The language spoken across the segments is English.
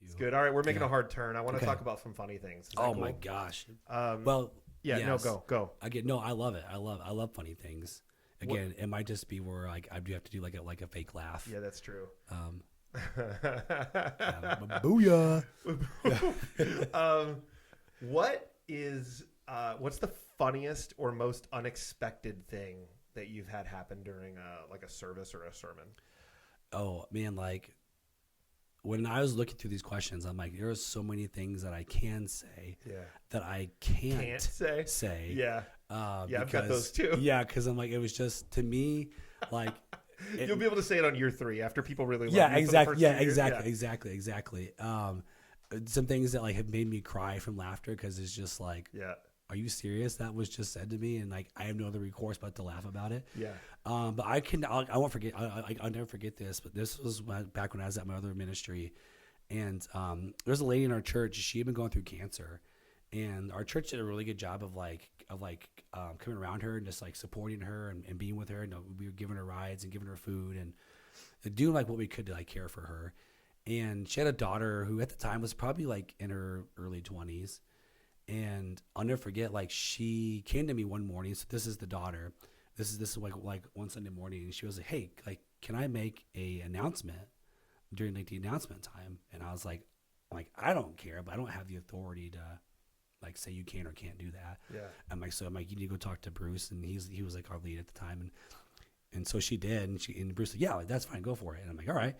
It's good. All right, we're making a hard turn. I want to Okay. talk about some funny things. Is that Oh cool? my gosh. Well, yeah. yes. No, go. I love it. I love funny things. Again, it might just be where like I do have to do like a fake laugh. Yeah, that's true. Booyah. What's the funniest or most unexpected thing that you've had happen during like a service or a sermon? Oh man, like when I was looking through these questions, I'm like, there are so many things that I can say that I can't say. Yeah. I've got those too. Yeah, because I'm like, it was just to me, like you'll be able to say it on year 3 after people really love yeah, you exactly. for the first 2 years. Exactly. Some things that like have made me cry from laughter because it's just like, are you serious? That was just said to me, and like I have no other recourse but to laugh about it. Yeah. But I won't forget. I'll never forget this. But this was back when I was at my other ministry, and there's a lady in our church. She had been going through cancer, and our church did a really good job of coming around her and just like supporting her and being with her. And we were giving her rides and giving her food and doing like what we could to like care for her. And she had a daughter who at the time was probably like in her early 20s. And I'll never forget, like she came to me one morning. So this is the daughter. This is like one Sunday morning, and she was like, "Hey, like, can I make a announcement during like the announcement time?" And I was like, I don't care, but I don't have the authority to like say you can or can't do that. Yeah. I'm like, you need to go talk to Bruce, and he was like our lead at the time, and so she did, and Bruce said, "Yeah, like, that's fine, go for it." And I'm like, "All right."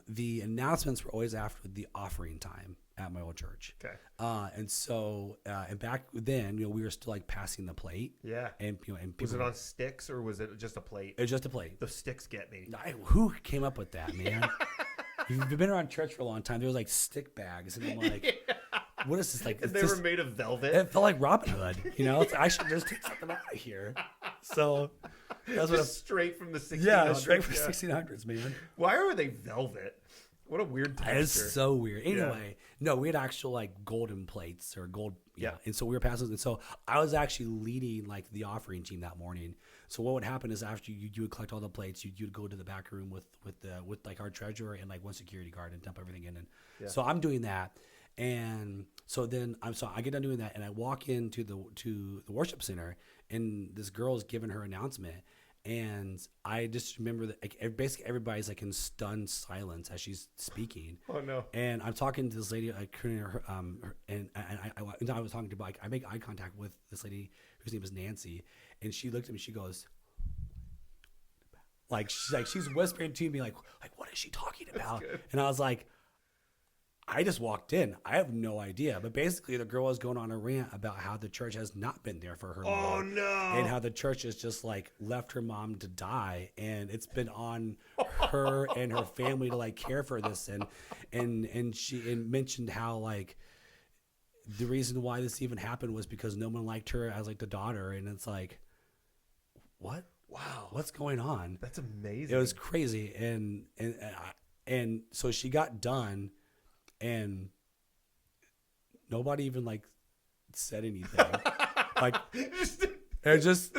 The announcements were always after the offering time at my old church. Okay. And back then, we were still like passing the plate. Yeah. And and was it on sticks or was it just a plate? It was just a plate. The sticks get me. Who came up with that, man? You've been around church for a long time. There was like stick bags, and I'm like, what is this like? And they were made of velvet. It felt like Robin Hood, I should just take something out of here. So that's what straight from the 1600s. Yeah, straight from the 1600s, man. Why are they velvet? What a weird texture. It's so weird. Anyway, no, we had actual like golden plates or gold. Yeah. And so we were passing. And so I was actually leading like the offering team that morning. So what would happen is after you would collect all the plates, you'd go to the back room with like our treasurer and like one security guard and dump everything in. And so I'm doing that. And so then I get done doing that and I walk into the worship center and this girl is giving her announcement. And I just remember that like, basically everybody's like in stunned silence as she's speaking. Oh no! And I'm talking to this lady, and I was talking to like I make eye contact with this lady whose name is Nancy, and she looked at me. She goes, she's whispering to me like what is she talking about? And I was like, I just walked in. I have no idea. But basically, the girl was going on a rant about how the church has not been there for her mom. Oh, no. And how the church has just, like, left her mom to die. And it's been on her and her family to, like, care for this. And she mentioned how, like, the reason why this even happened was because no one liked her as, like, the daughter. And it's like, what? Wow. What's going on? That's amazing. It was crazy. And so she got done. And nobody even like said anything. Like it was just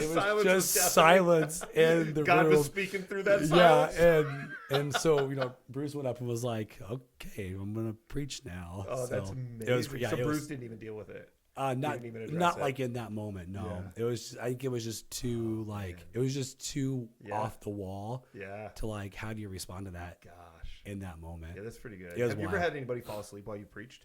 silence in the God room. was speaking through that silence. Yeah, and so Bruce went up and was like, "Okay, I'm gonna preach now." Oh, so that's amazing. So Bruce didn't even deal with it. Not like in that moment. No, it was. I think it was just too it was just too off the wall. Yeah. To like, how do you respond to that? Gosh. In that moment. Yeah, that's pretty good. Have you ever had anybody fall asleep while you preached?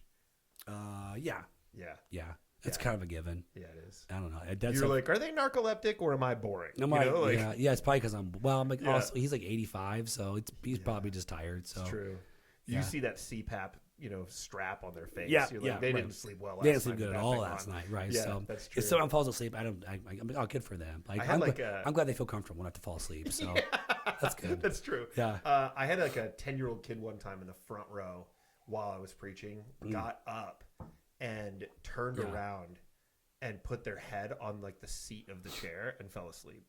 Yeah. Yeah. That's kind of a given. Yeah, it is. I don't know. You're like, are they narcoleptic or am I boring? Yeah, it's probably because I'm also he's like 85, so he's probably just tired. So it's true. You see that CPAP, strap on their face. Yeah, You're like, they didn't sleep well last night. They didn't sleep good at all last night, right? Yeah, so that's true. if someone falls asleep, I'm like, good for them. Like, I'm glad they feel comfortable enough to fall asleep. So that's good. That's true. Yeah. I had like a 10-year-old kid one time in the front row while I was preaching, got up and turned around and put their head on like the seat of the chair and fell asleep.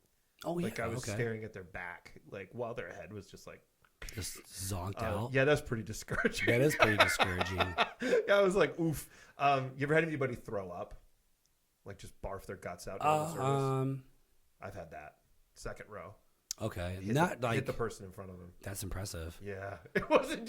Oh yeah. Like I was staring at their back, like while their head was just like just zonked out. Yeah, that's pretty discouraging. That is pretty discouraging. Yeah, I was like, oof. You ever had anybody throw up? Like just barf their guts out during the service? I've had that. Second row. Okay, hit not like hit the person in front of them. that's impressive. Yeah, it wasn't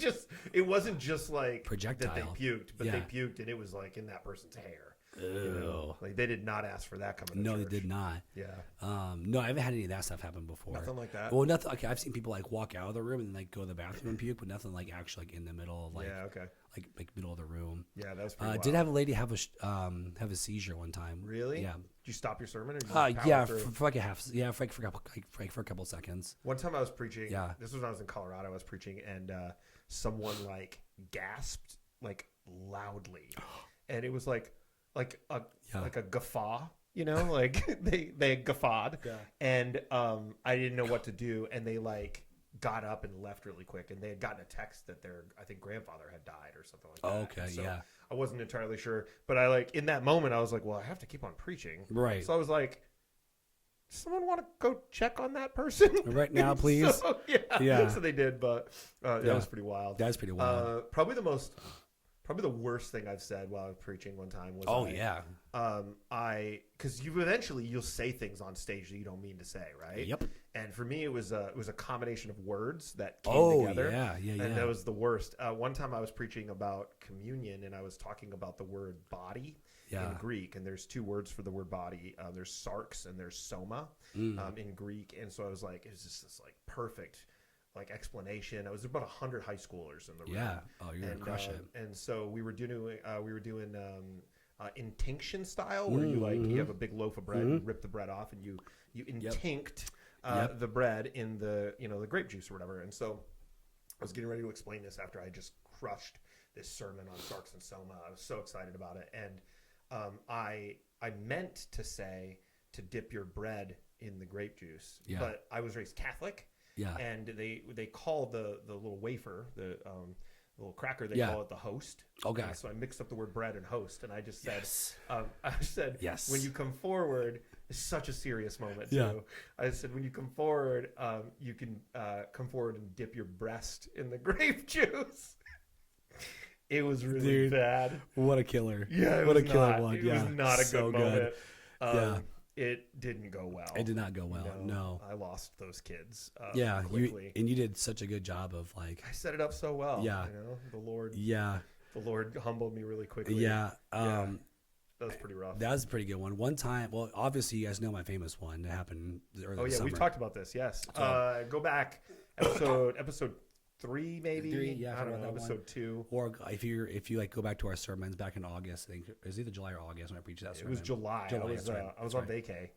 just like Projectile. that they puked, but Yeah. they puked and it was like in that person's hair. Ew. You know? Like they did not ask for that coming to No, church. they did not. Yeah, No, I haven't had any of that stuff happen before. nothing like that. Well, nothing. Okay, I've seen people like walk out of the room and like go to the bathroom and puke, but nothing like actually like in the middle of like Yeah, okay. like middle of the room. Yeah, that was pretty wild. Did have a lady have a seizure one time. Really? Yeah. Did you stop your sermon? Or did you just power Yeah, through? for like a half. Yeah, for a couple seconds. One time I was preaching. Yeah. This was when I was in Colorado. I was preaching, and someone like gasped like loudly, and it was like a guffaw. You know, like they guffawed, Yeah. and I didn't know what to do, and they like got up and left really quick, and they had gotten a text that their grandfather had died or something like that. Oh, okay, So yeah. I wasn't entirely sure, but I like in that moment I was like, well, I have to keep on preaching, Right. So I was like, does someone want to go check on that person Right now, please? So, yeah. Yeah. So they did, but that was pretty wild. That's pretty wild. Probably the worst thing I've said while I was preaching one time was because you'll say things on stage that you don't mean to say, right? Yep. And for me, it was a combination of words that came together. Yeah. And that was the worst. One time I was preaching about communion, and I was talking about the word body in Greek, and there's two words for the word body. There's sarx and there's soma in Greek, and so I was like, it was just this like perfect like explanation. I was about 100 high schoolers in the room. Yeah. Oh, you're gonna crush it. And so we were doing intinction style, where you have a big loaf of bread, you rip the bread off, and you intinct the bread in the the grape juice or whatever. And so I was getting ready to explain this after I just crushed this sermon on sarx and soma. I was so excited about it, and I meant to say to dip your bread in the grape juice, but I was raised Catholic. Yeah, and they call the little wafer, the little cracker, they call it the host. Okay. So I mixed up the word bread and host, and I just said, yes. When you come forward, it's such a serious moment too. Yeah. I said, when you come forward, you can come forward and dip your breast in the grape juice. It was really bad. What a killer. Yeah, what a killer one. It was not a so good moment. It didn't go well. It did not go well. No. I lost those kids. Quickly. You did such a good job of like. I set it up so well. Yeah. The Lord. Yeah. The Lord humbled me really quickly. Yeah. That was pretty rough. That was a pretty good one. One time, well, obviously you guys know my famous one that happened earlier this summer. We've talked about this. Yes. Go back episode 3 maybe. 3, I don't know. Episode 2. Or if you like go back to our sermons back in August, I think it was either July or August when I preached that sermon. It was July. I was on right. vacay.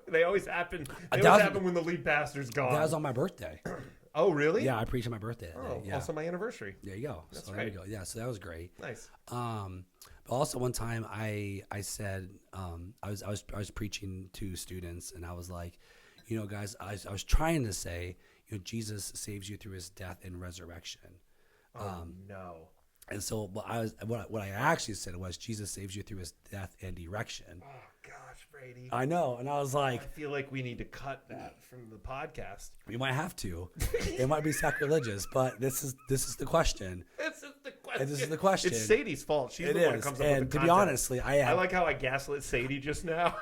They always happen. Happen when the lead pastor's gone. That was on my birthday. Oh, really? Yeah, I preached on my birthday. Also my anniversary. There you go. That's so great. There you go. Yeah, so that was great. Nice. But also one time I said I was preaching to students, and I was like, guys, I was trying to say, Jesus saves you through his death and resurrection. No. And so what I actually said was Jesus saves you through his death and erection. Oh gosh, Brady. I know, and I was like, I feel like we need to cut that from the podcast. We might have to. It might be sacrilegious, but this is the question. This is the question. question. It's Sadie's fault. She's the one who comes up with the And to be content. honestly, I like how I gaslit Sadie just now.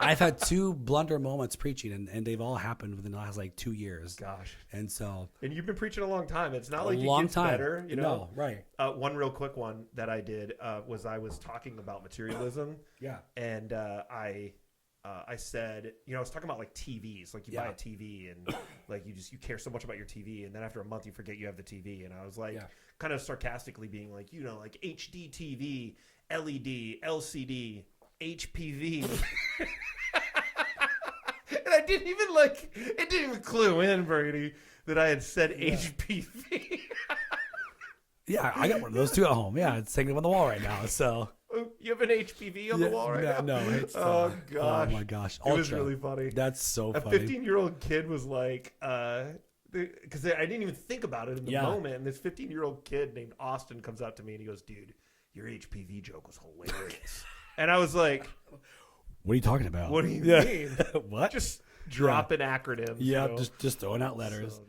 I've had 2 blunder moments preaching, and they've all happened within the last 2 years. Gosh. And so. And you've been preaching a long time. It's not A like it long gets time. better. No, right. One real quick one that I did was I was talking about materialism. Yeah. And I said, I was talking about like TVs, like you buy a TV and like you care so much about your TV, and then after a month you forget you have the TV. And I was like, kind of sarcastically being like, like HD TV, LED, LCD, HPV. And I didn't even it didn't even clue in, Brady, that I had said HPV. Yeah, I got one of those too at home. Yeah, it's hanging on the wall right now. So you have an HPV on the wall right now? No, it's oh gosh. Oh my gosh. It was really funny. That's so funny. A 15-year-old kid was like, because I didn't even think about it in the moment, and this 15-year-old kid named Austin comes up to me and he goes, "Dude, your HPV joke was hilarious." And I was like, "What are you talking about? What do you mean? What? Just dropping acronyms." Yeah, just throwing out letters. So